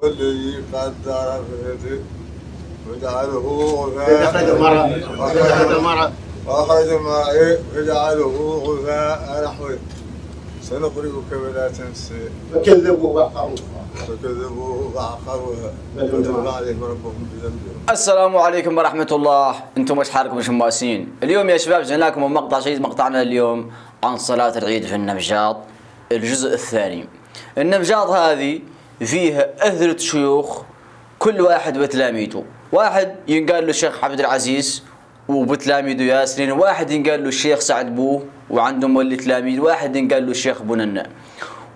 والذي قدر فهدي وجعله أخرج المرأة وأخرج الماء وجعله غثاء نحوه سنقرئك فلا تنسى فكذبوا وعقروها فدمدم عليهم ربهم بذنبهم. السلام عليكم ورحمة الله. انتم ايش حالكم يا شماسين؟ اليوم يا شباب جينا لكم مقطع جديد، مقطعنا اليوم عن صلاة العيد في النمجاط الجزء الثاني. النمجاط هذه فيها أثرة شيوخ، كل واحد بتلاميذه، واحد ينقال له الشيخ عبد العزيز وبتلاميذه ياسرين، واحد ينقال له الشيخ سعد بوه وعندهم ولي تلاميذ، واحد ينقال له الشيخ بننا.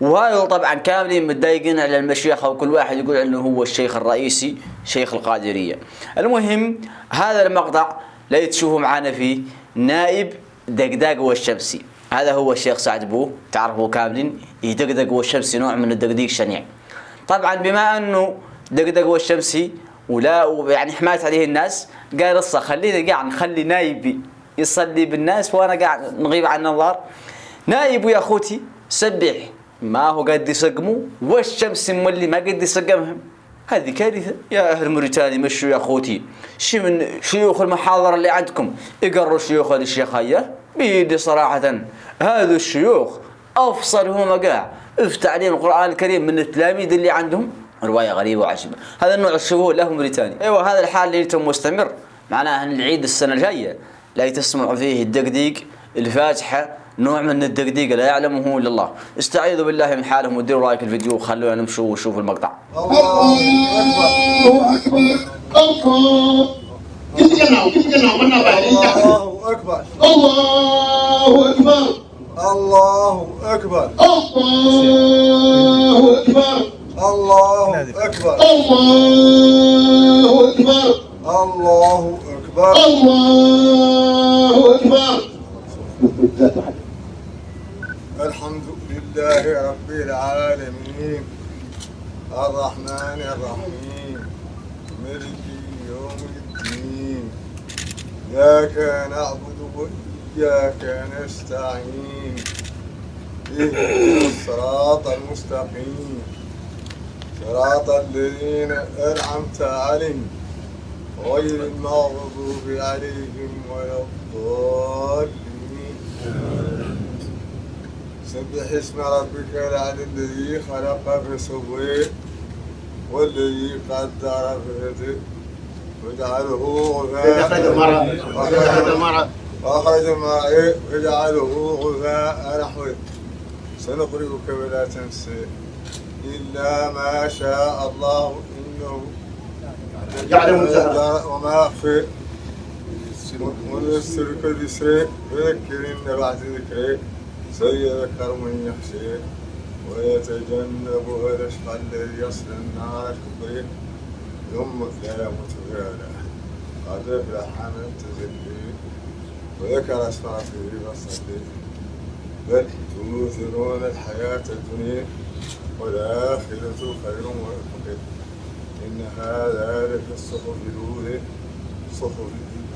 وهذول طبعا كاملين متضايقين على المشيخة، وكل واحد يقول انه هو الشيخ الرئيسي شيخ القادرية. المهم هذا المقطع لا تشوفوا معنا فيه نائب دقداق والشمسي، هذا هو الشيخ سعد بوه، تعرفوا كاملين يدقدق والشمسي نوع من الدقديق شنيع. طبعا بما انه دقدق والشمسي ولا يعني حمايت عليه الناس، قال رصة خلينا قاعد نخلي نايبي يصلي بالناس وانا قاعد نغيب عن النظر. نايب يا اخوتي سبح ما هو قد يسقموا، والشمس مولي ما قد يسقمهم. هذه كارثة يا أهل موريتانيا. مشوا يا أخوتي شي من شيوخ المحاضرة اللي عندكم يقروا شيوخ هذه الشيخية بيدي صراحة. هذا الشيوخ أفصل هم قاع في تعليم القرآن الكريم من التلاميذ اللي عندهم. رواية غريبة وعجيبة. هذا النوع تشوفوه له موريتانيا. أيوة هذا الحال اللي انتم مستمر معناه أن العيد السنة الجاية لا تسمعوا فيه الدقديق الفاتحة، نوع من الدقديق لا يعلمه الا الله. استعيذوا بالله من حالهم وديروا لايك الفيديو وخلونا نمشوا ونشوفوا المقطع. الله أكبر الله أكبر الله أكبر الله أكبر الله أكبر الله أكبر الله أكبر الله أكبر الله أكبر. الحمد لله رب العالمين الرحمن الرحيم مالك يوم الدين إياك نعبد وإياك نستعين اهدنا الصراط المستقيم صراط الذين أنعمت عليهم غير المغضوب عليهم ولا الضالين. سبح اسم ربك الأعلى الذي خلق فسوى والذي قدر فهدى وجعله غثاء وأخرج الماء وجعله غثاء نحوه سنقرئك فلا تنسى إلا ما شاء الله إنه يعلم الجهر وما أخفى ونيسرك لليسر فذكر إن بعد ذكره سيذكر من يخشى ويتجنبها الأشقى الذي يصلى النار الكبرى ثم لا يموت فيها قد أفلح من تزكى وذكر اسم ربه فصلى بل تؤثرون الحياة الدنيا والآخرة خير وأبقى إن هذا لفي الصحف الأولى صحف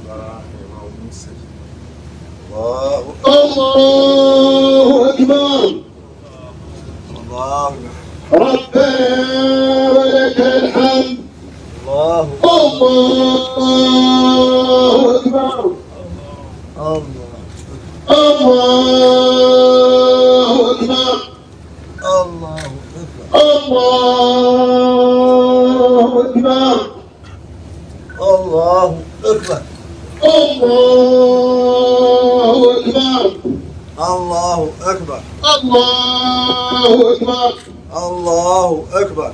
إبراهيم وموسى. الله أكبر الله ربنا ولك الحمد. الله أكبر الله أكبر الله أكبر الله أكبر الله أكبر الله أكبر الله أكبر الله أكبر الله أكبر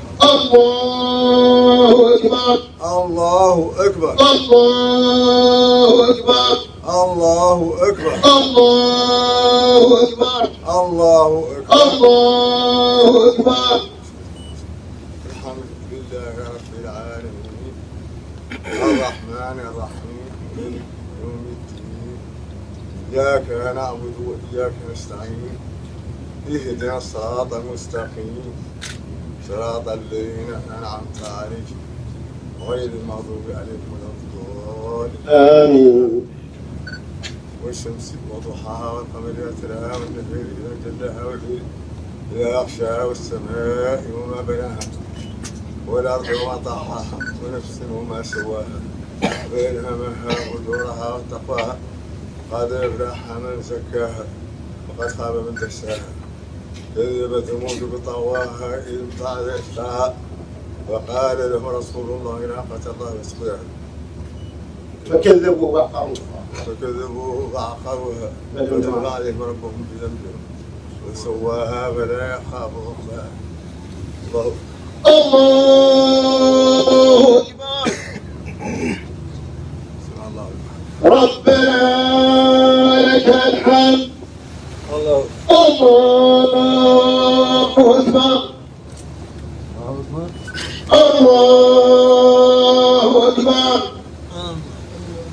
الله أكبر الله أكبر الله أكبر الله أكبر الله أكبر الله أكبر. الحمد لله رب العالمين الرحمن الرحيم مالك يوم الدين إياك نعبد وإياك نستعين اهدنا الصراط المستقيم صراط الذين أنعمت عليهم غير المغضوب عليهم ولا الضالين. آمين. والشمس وضحاها والقمر إذا تلاها والنهار إذا جلاها والليل إذا يغشاها والسماء وما بناها والأرض وما طحاها ونفس وما سواها فألهمها فجورها وتقواها قد أفلح من زكاها وقد خاب من دساها كذبت ثمود بطغواها إذ بعد إشراها وقال له رسول الله ناقة الله وسقياها فكذبوا وعقروها فكذبوه فعقروها فدل عليهم ربهم بذنبهم وسواها فلا يخاف عقباها الله الله أكبر سبحان الله ربنا لك الحمد الله الله أكبر الله الله أكبر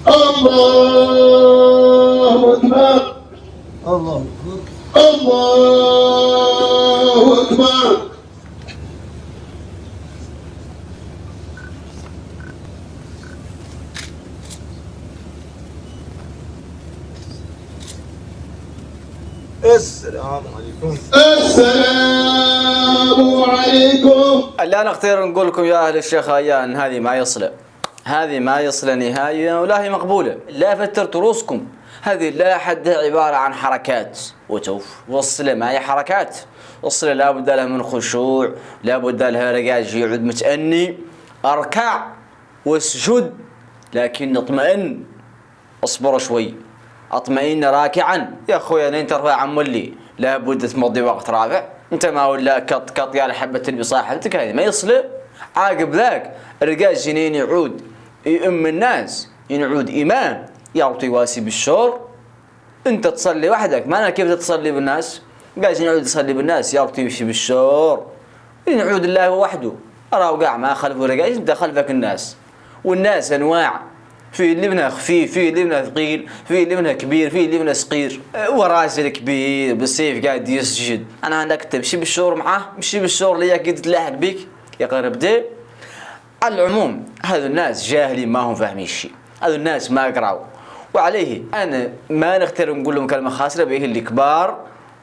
الله أكبر الله الله أكبر السلام عليكم. السلام عليكم. الآن اختير نقول لكم يا أهل الشيخ أيان هذه ما يصل، هذه ما يصل نهائيا ولا هي مقبولة. لا فترت رؤوسكم، هذه لا حدها عبارة عن حركات وتوف، والصلة ما هي حركات، الصلة لا بد لها من خشوع، لا بد لها رجاج يعود متأني، أركع واسجد لكن اطمئن، اصبر شوي، اطمئن راكعا. يا اخويا انت ترفع عن ملي لابد تمضي وقت رافع، انت ما ولا كط يا حبه تلبي صاحبتك، هذه ما يصلح. عاقب ذاك الرجال جنين يعود يؤم الناس، يعود امام يعطي واسي بالشور، انت تصلي وحدك. ما انا كيف تصلي بالناس؟ قاعد يعود يصلي بالناس يعطي وشي بالشور، يعود الله وحده. اراه قاع ما خلفه رجال، انت خلفك الناس، والناس انواع، في اللي منها خفيف، في اللي منها ثقيل، في اللي منها كبير، في اللي منها صغير. وراجل كبير بالسيف قاعد يسجد، انا عندك تمشي بالشور معاه، مشي بالشور اللي قد تلاحق بك يا قرب دي. على العموم هذو الناس جاهلين ما هم فاهمين شيء، هذو الناس ما قراوا، وعليه انا ما نختار نقول لهم كلمه خاسره به اللي كبار،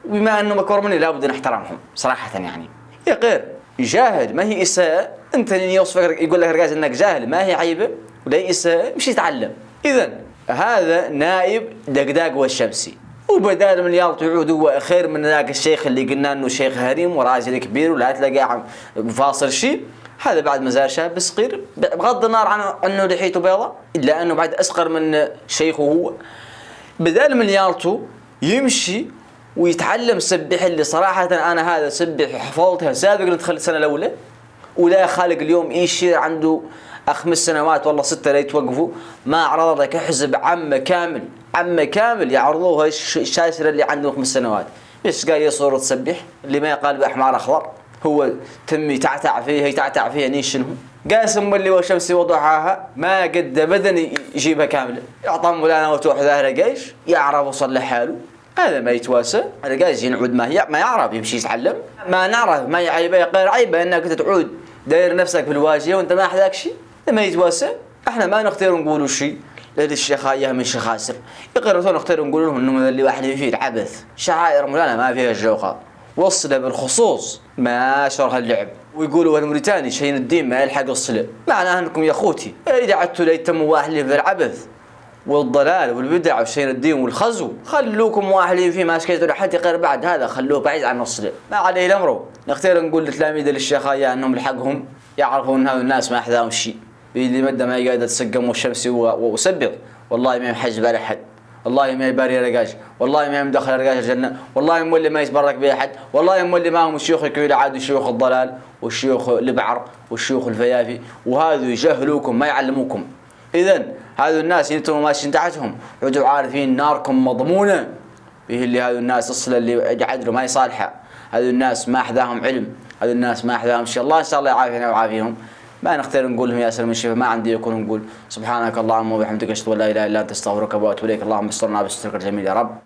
وبما انهم اكبر مني لابد نحترمهم صراحه. يعني يا غير جاهل ما هي اساءه، انت اللي يوصفك يقول لك رجال انك جاهل ما هي عيبه ولا إساءة، مش يتعلم. إذن هذا نائب دقداق والشمسي، وبدال من يعطي عود هو خير من ذاك الشيخ اللي قلنا انه شيخ هريم وراجل كبير ولا تلاقيه فاصل شيء. هذا بعد مازال شاب صغير بغض النظر عن انه لحيته بيضاء، الا انه بعد اصغر من شيخه هو. بدال من يارته يمشي ويتعلم سبح، اللي صراحة انا هذا سبح حفظتها سابق ندخل السنة الاولى، ولا خالق اليوم يشير عنده 5 سنوات والله 6 لا يتوقفوا ما عرض لك حزب عامة كامل يعرضوها الشاشرة اللي عنده 5 سنوات. ايش قال يصور تسبح اللي ما يقال بأحمر أخضر، هو تم يتعتع فيها نيشنه قاسم اللي والشمس وضحاها، ما قد بدني يجيبها كاملة، يعطى مولانا وتوح ظاهره جيش يعرف وصل حاله. هذا ما يتواسى، الرجال ينعود ما يعرف يمشي يتعلم، ما نعرف ما يعيبه غير عيبه انك تتعود داير نفسك في الواجهه وانت ما حداك شيء، ما يتواسى. احنا ما نختار نقولوا شيء للشيخ اياه من شخاسر، يقررون نختار نقول لهم انه اللي واحد فيه العبث، شعائر مولانا ما فيها الجوقه، وصله بالخصوص ما شرها اللعب. ويقولوا الموريتاني شين الدين ما يلحق الصله، معناها انكم يا اخوتي اذا عدتوا ليتم واحد في العبث والضلال والبدع والشين الدين والخزو، خلوكم واحلين فيه ما سكيتوا لحد غير بعد هذا، خلوه بعيد عن الصله، ما عليه الامر. نختار نقول لتلاميذ للشيخ اياه انهم لحقهم يعرفوا ان هذول الناس ما احذاهم شيء، اللي مده ما قاعده تسقم والشمس وسبق، والله ما يحجب على احد، والله ما يباري رقاش، والله ما يمدخل رقاش الجنه، والله مولي ما يتبرك به احد، والله مولي ما هم الشيوخ الكبير عاد الشيوخ الضلال والشيوخ البعر والشيوخ الفيافي، وهذا يجهلوكم ما يعلموكم. اذا هذو الناس انتم ماشيين تحتهم عدوا عارفين ناركم مضمونه به، اللي هذو الناس الصله اللي عدلوا ما هي صالحه، هذو الناس ما احذاهم علم، هذو الناس ما احذاهم شيء، الله ان شاء الله يعافينا ويعافيهم. ما نختار نقول لهم يا سلام الشفاء، ما عندي يكون نقول سبحانك اللهم وبحمدك اشهد ان لا اله الا انت استغفرك واتوب اليك، اللهم استرنا بسترك الجميل يا رب.